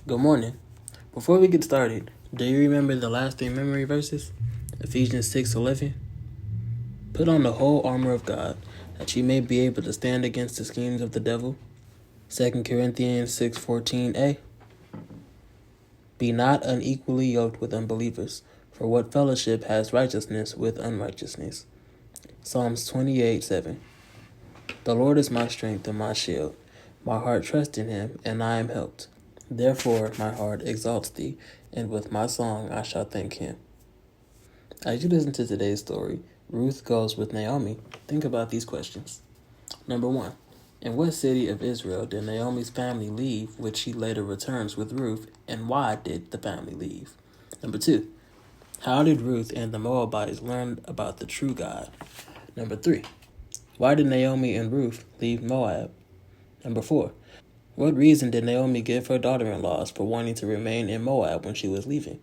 Good morning. Before we get started, do you remember the last three memory verses? Ephesians 6:11. Put on the whole armor of God, that ye may be able to stand against the schemes of the devil. 2 Corinthians 6:14a. Be not unequally yoked with unbelievers, for what fellowship has righteousness with unrighteousness? Psalms 28:7. The Lord is my strength and my shield. My heart trusts in him, and I am helped. Therefore my heart exalts thee, and with my song I shall thank him. As you listen to today's story, Ruth goes with Naomi. Think about these questions. Number 1. In what city of Israel did Naomi's family leave, which she later returns with Ruth, and why did the family leave? Number 2. How did Ruth and the Moabites learn about the true God? Number 3. Why did Naomi and Ruth leave Moab? Number 4. What reason did Naomi give her daughter-in-laws for wanting to remain in Moab when she was leaving?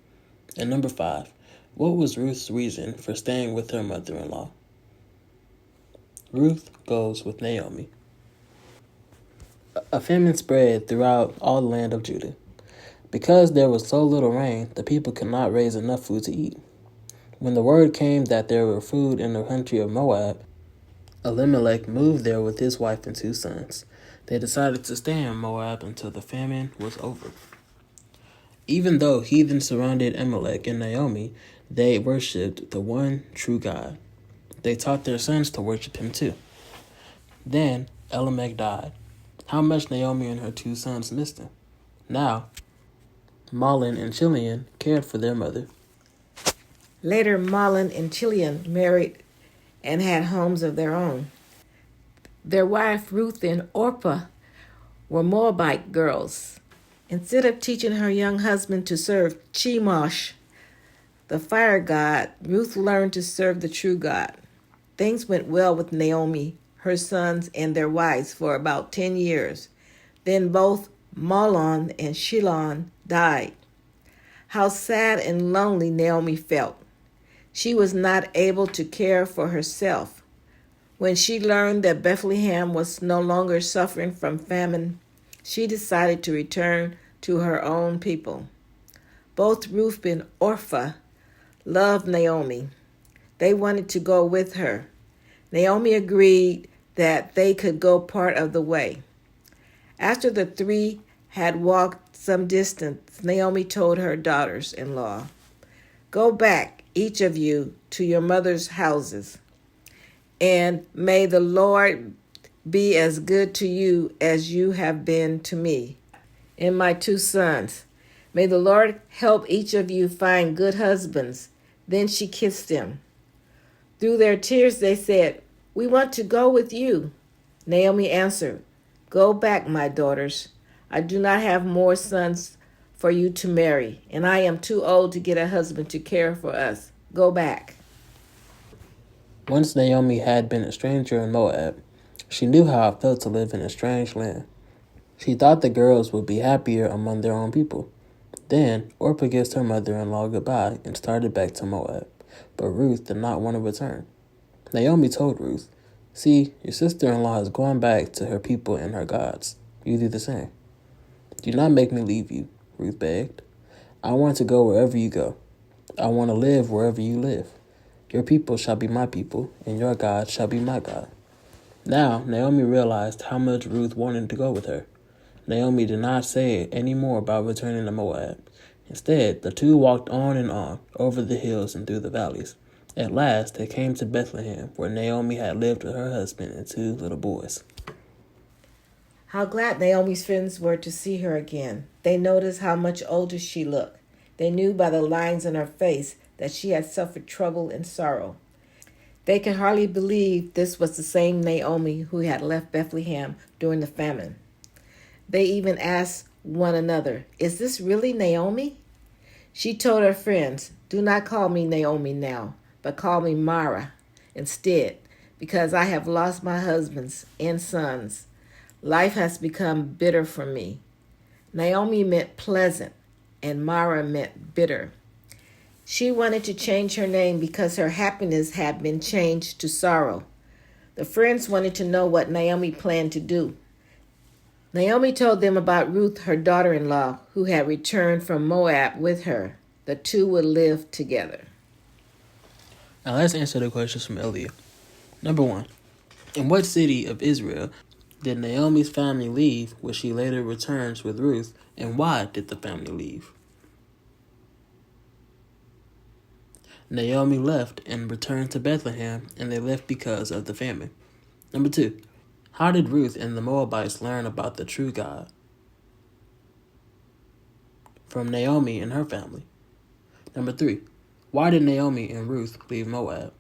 And number 5. What was Ruth's reason for staying with her mother-in-law? Ruth goes with Naomi. A famine spread throughout all the land of Judah. Because there was so little rain, the people could not raise enough food to eat. When the word came that there were food in the country of Moab, Elimelech moved there with his wife and 2 sons. They decided to stay in Moab until the famine was over. Even though heathens surrounded Elimelech and Naomi, they worshipped the one true God. They taught their sons to worship him too. Then Elimelech died. How much Naomi and her 2 sons missed him. Now, Mahlon and Chilion cared for their mother. Later, Mahlon and Chilion married and had homes of their own. Their wife Ruth and Orpah were Moabite girls. Instead of teaching her young husband to serve Chemosh, the fire god, Ruth learned to serve the true God. Things went well with Naomi, her sons, and their wives for about 10 years. Then both Mahlon and Chilion died. How sad and lonely Naomi felt. She was not able to care for herself. When she learned that Bethlehem was no longer suffering from famine, she decided to return to her own people. Both Ruth and Orpah loved Naomi. They wanted to go with her. Naomi agreed that they could go part of the way. After the 3 had walked some distance, Naomi told her daughters-in-law, "Go back, each of you, to your mother's houses, and may the Lord be as good to you as you have been to me and my 2 sons. May the Lord help each of you find good husbands." Then she kissed them. Through their tears they said, "We want to go with you." Naomi answered, "Go back, my daughters. I do not have more sons for you to marry, and I am too old to get a husband to care for us. Go back." Once Naomi had been a stranger in Moab, she knew how it felt to live in a strange land. She thought the girls would be happier among their own people. Then Orpah kissed her mother-in-law goodbye and started back to Moab, but Ruth did not want to return. Naomi told Ruth, "See, your sister-in-law has gone back to her people and her gods. You do the same." "Do not make me leave you," Ruth begged. "I want to go wherever you go. I want to live wherever you live. Your people shall be my people, and your God shall be my God." Now Naomi realized how much Ruth wanted to go with her. Naomi did not say any more about returning to Moab. Instead, the 2 walked on and on, over the hills and through the valleys. At last, they came to Bethlehem, where Naomi had lived with her husband and 2 little boys. How glad Naomi's friends were to see her again. They noticed how much older she looked. They knew by the lines on her face that she had suffered trouble and sorrow. They could hardly believe this was the same Naomi who had left Bethlehem during the famine. They even asked one another, "Is this really Naomi?" She told her friends, "Do not call me Naomi now, but call me Mara instead, because I have lost my husbands and sons. Life has become bitter for me." Naomi meant pleasant, and Mara meant bitter. She wanted to change her name because her happiness had been changed to sorrow. The friends wanted to know what Naomi planned to do. Naomi told them about Ruth, her daughter-in-law, who had returned from Moab with her. The two would live together. Now let's answer the questions from Elliot. Number 1. In what city of Israel did Naomi's family leave, where she later returns with Ruth, and why did the family leave? Naomi left and returned to Bethlehem, and they left because of the famine. Number 2. How did Ruth and the Moabites learn about the true God? From Naomi and her family. Number 3. Why did Naomi and Ruth leave Moab?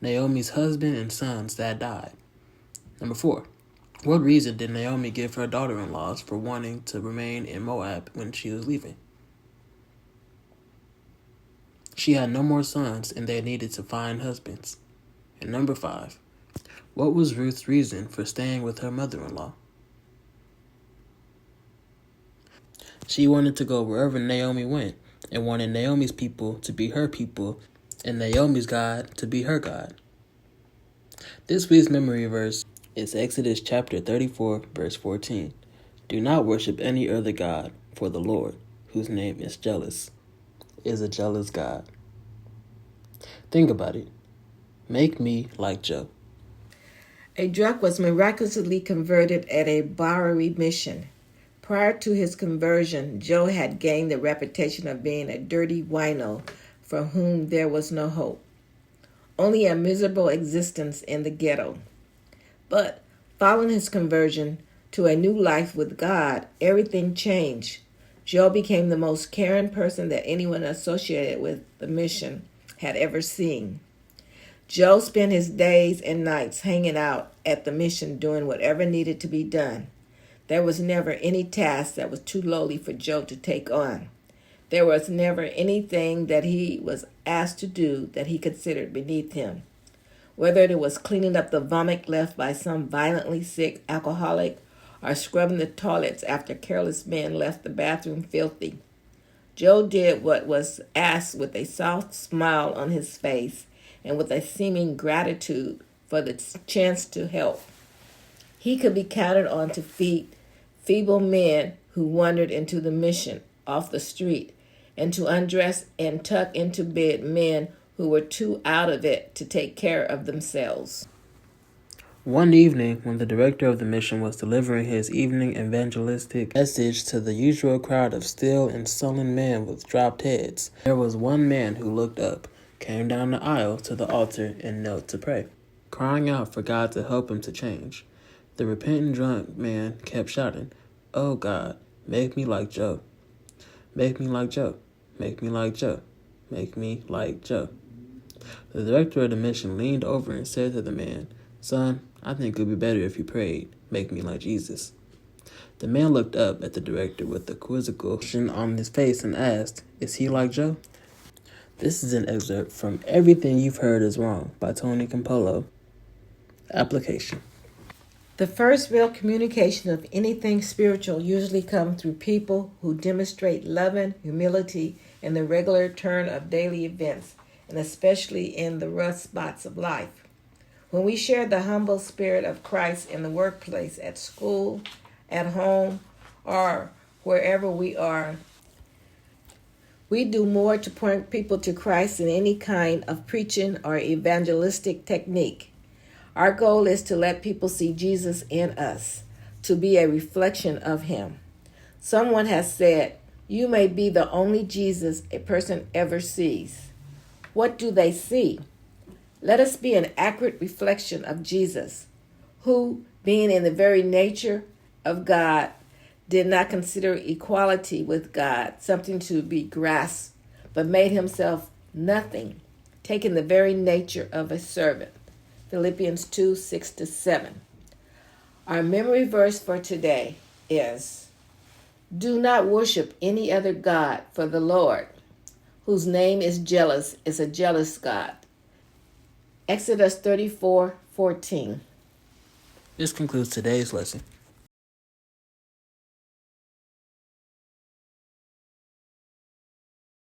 Naomi's husband and sons that died. Number 4. What reason did Naomi give her daughter-in-laws for wanting to remain in Moab when she was leaving? She had no more sons and they needed to find husbands. And number 5. What was Ruth's reason for staying with her mother-in-law? She wanted to go wherever Naomi went and wanted Naomi's people to be her people and Naomi's God to be her God. This week's memory verse is Exodus chapter 34, verse 14. Do not worship any other God, for the Lord, whose name is jealous, is a jealous God. Think about it. Make me like Joe. A drunk was miraculously converted at a Bowery mission. Prior to his conversion, Joe had gained the reputation of being a dirty wino for whom there was no hope, only a miserable existence in the ghetto. But following his conversion to a new life with God, everything changed. Joe became the most caring person that anyone associated with the mission had ever seen. Joe spent his days and nights hanging out at the mission doing whatever needed to be done. There was never any task that was too lowly for Joe to take on. There was never anything that he was asked to do that he considered beneath him. Whether it was cleaning up the vomit left by some violently sick alcoholic or scrubbing the toilets after careless men left the bathroom filthy, Joe did what was asked with a soft smile on his face and with a seeming gratitude for the chance to help. He could be counted on to feed feeble men who wandered into the mission off the street, and to undress and tuck into bed men who were too out of it to take care of themselves. One evening, when the director of the mission was delivering his evening evangelistic message to the usual crowd of still and sullen men with dropped heads, there was one man who looked up, came down the aisle to the altar, and knelt to pray, crying out for God to help him to change. The repentant drunk man kept shouting, "Oh God, make me like Joe. Make me like Joe. Make me like Joe. Make me like Joe." The director of the mission leaned over and said to the man, "Son, I think it would be better if you prayed, make me like Jesus." The man looked up at the director with a quizzical expression on his face and asked, "Is he like Joe?" This is an excerpt from Everything You've Heard Is Wrong by Tony Campolo. Application. The first real communication of anything spiritual usually comes through people who demonstrate love and humility in the regular turn of daily events, and especially in the rough spots of life. When we share the humble spirit of Christ in the workplace, at school, at home, or wherever we are, we do more to point people to Christ than any kind of preaching or evangelistic technique. Our goal is to let people see Jesus in us, to be a reflection of him. Someone has said, "You may be the only Jesus a person ever sees." What do they see? Let us be an accurate reflection of Jesus, who, being in the very nature of God, did not consider equality with God something to be grasped, but made himself nothing, taking the very nature of a servant. Philippians 2:6-7. Our memory verse for today is, "Do not worship any other God, for the Lord, whose name is jealous, is a jealous God." Exodus 34:14. This concludes today's lesson.